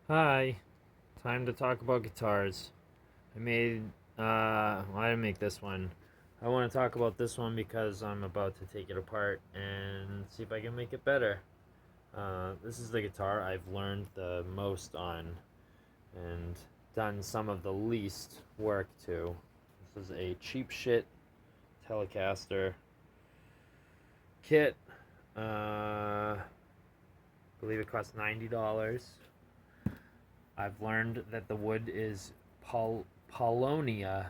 Hi, time to talk about guitars. I made, I didn't make this one. I want to talk about this one because I'm about to take it apart and see if I can make it better. This is the guitar I've learned the most on and done some of the least work to. This is a cheap shit telecaster kit. I believe it costs $90. I've learned that the wood is Paulonia.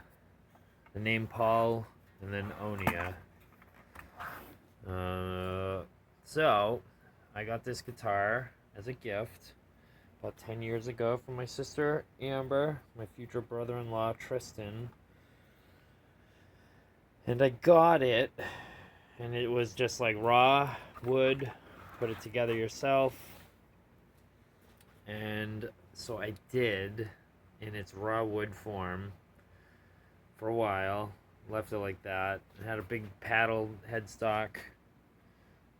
The name Paul and then Onia. Uh, so, I got this guitar as a gift about 10 years ago from my sister Amber, my future brother in law Tristan. And I got it, and it was just like raw wood, put it together yourself. And so I did in its raw wood form for a while. Left it like that. It had a big paddle headstock,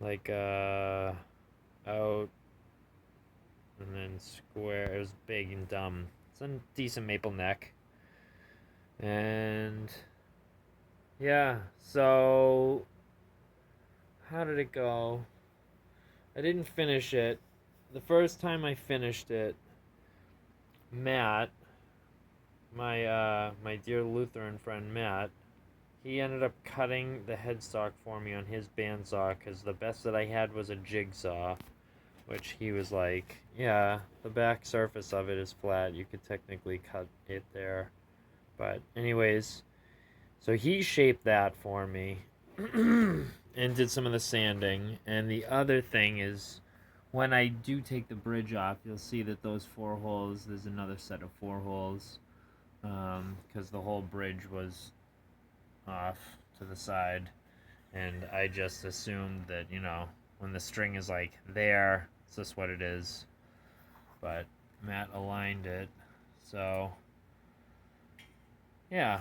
like out and then square. It was big and dumb. It's a decent maple neck, and yeah. So how did it go? I didn't finish it. The first time I finished it, Matt, my dear Lutheran friend Matt, he ended up cutting the headstock for me on his bandsaw because the best that I had was a jigsaw, which he was like, yeah, the back surface of it is flat. You could technically cut it there. But, anyways, so he shaped that for me and did some of the sanding. And the other thing is, when I do take the bridge off, you'll see that those four holes, there's another set of four holes because the whole bridge was off to the side. And I just assumed that, when the string is like there, it's just what it is. But Matt aligned it. So, yeah,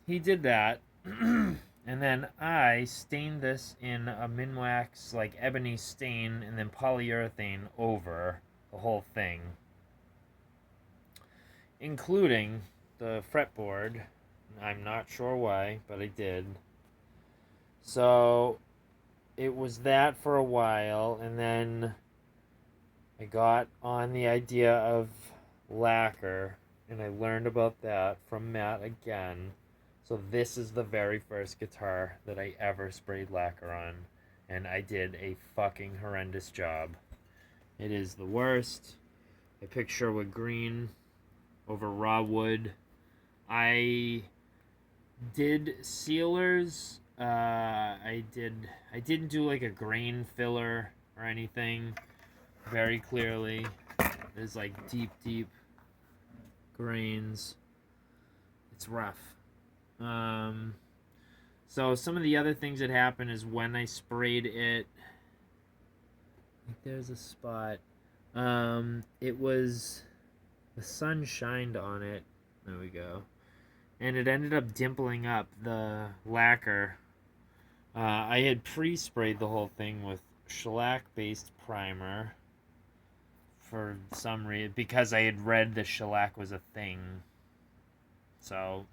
he did that. And then I stained this in a Minwax, like ebony stain, and then polyurethane over the whole thing, including the fretboard. I'm not sure why, but I did. So it was that for a while, and then I got on the idea of lacquer, and I learned about that from Matt again. So this is the very first guitar that I ever sprayed lacquer on, and I did a fucking horrendous job. It is the worst. I picked Sherwood Green over raw wood. I did sealers. I didn't do like a grain filler or anything. Very clearly, there's like deep grains. It's rough. Um, so some of the other things that happened is when I sprayed it, like there's a spot. It was the sun shined on it. There we go, and it ended up dimpling up the lacquer. I had pre-sprayed the whole thing with shellac-based primer for some reason because I had read that shellac was a thing. So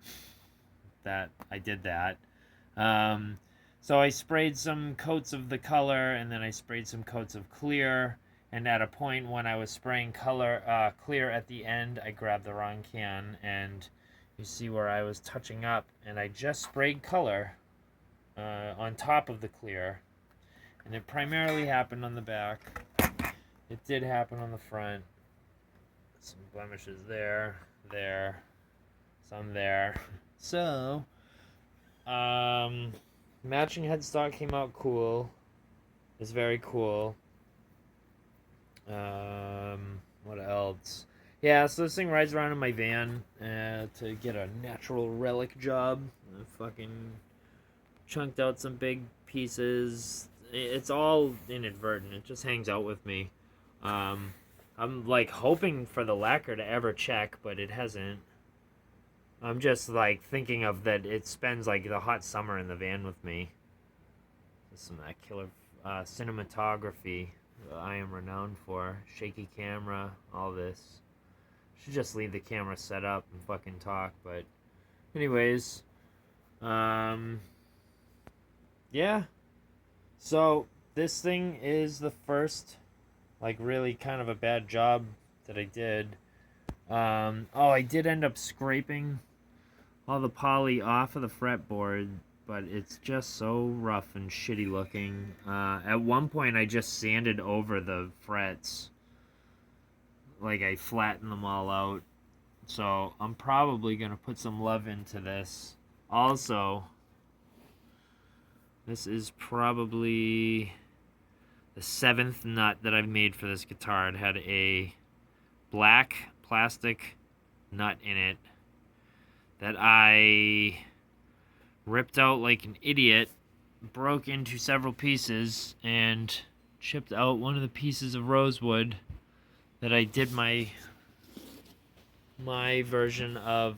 that I did that. Um, so I sprayed some coats of the color, and then I sprayed some coats of clear. And at a point when I was spraying clear at the end, I grabbed the wrong can, and you see where I was touching up, and I just sprayed color on top of the clear, and it primarily happened on the back. It did happen on the front. Some blemishes there, some there. So, um, matching headstock came out cool. It's very cool. What else? Yeah, so this thing rides around in my van to get a natural relic job. I fucking chunked out some big pieces. It's all inadvertent. It just hangs out with me. Um, I'm like hoping for the lacquer to ever check, but it hasn't. I'm just like thinking of that it spends like the hot summer in the van with me. Some of that killer cinematography I am renowned for. Shaky camera, all this. Should just leave the camera set up and fucking talk, but anyways, yeah. So this thing is the first, like, really kind of a bad job that I did. Oh, I did end up scraping all the poly off of the fretboard, but it's just so rough and shitty looking. At one point, I just sanded over the frets. Like, I flattened them all out. So, I'm probably going to put some love into this. Also, this is probably the 7th nut that I've made for this guitar. It had a black plastic nut in it that I ripped out like an idiot, broke into several pieces, and chipped out one of the pieces of rosewood that I did my version of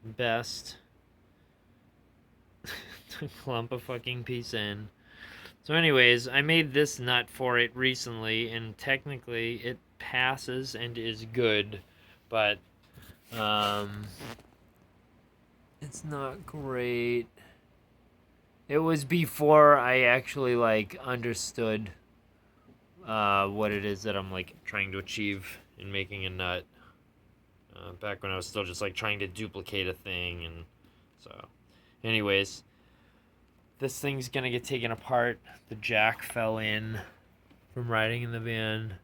best to clump a fucking piece in. So anyways, I made this nut for it recently, and technically it passes and is good, but it's not great. It was before I actually like understood what it is that I'm like trying to achieve in making a nut. Back when I was still just like trying to duplicate a thing, and so anyways, this thing's gonna get taken apart. The jack fell in from riding in the van.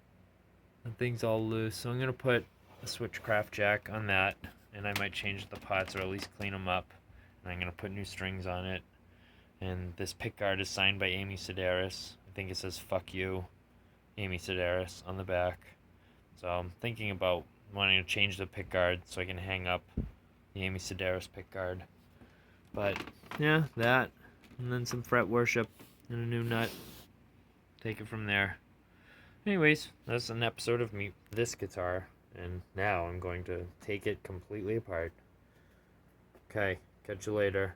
The thing's all loose, so I'm gonna put a Switchcraft jack on that, and I might change the pots or at least clean them up. And I'm gonna put new strings on it. And this pickguard is signed by Amy Sedaris. I think it says "Fuck you, Amy Sedaris" on the back. So I'm thinking about wanting to change the pickguard so I can hang up the Amy Sedaris pickguard. But yeah, that, and then some fret worship and a new nut. Take it from there. Anyways, that's an episode of me, this guitar, and now I'm going to take it completely apart. Okay, catch you later.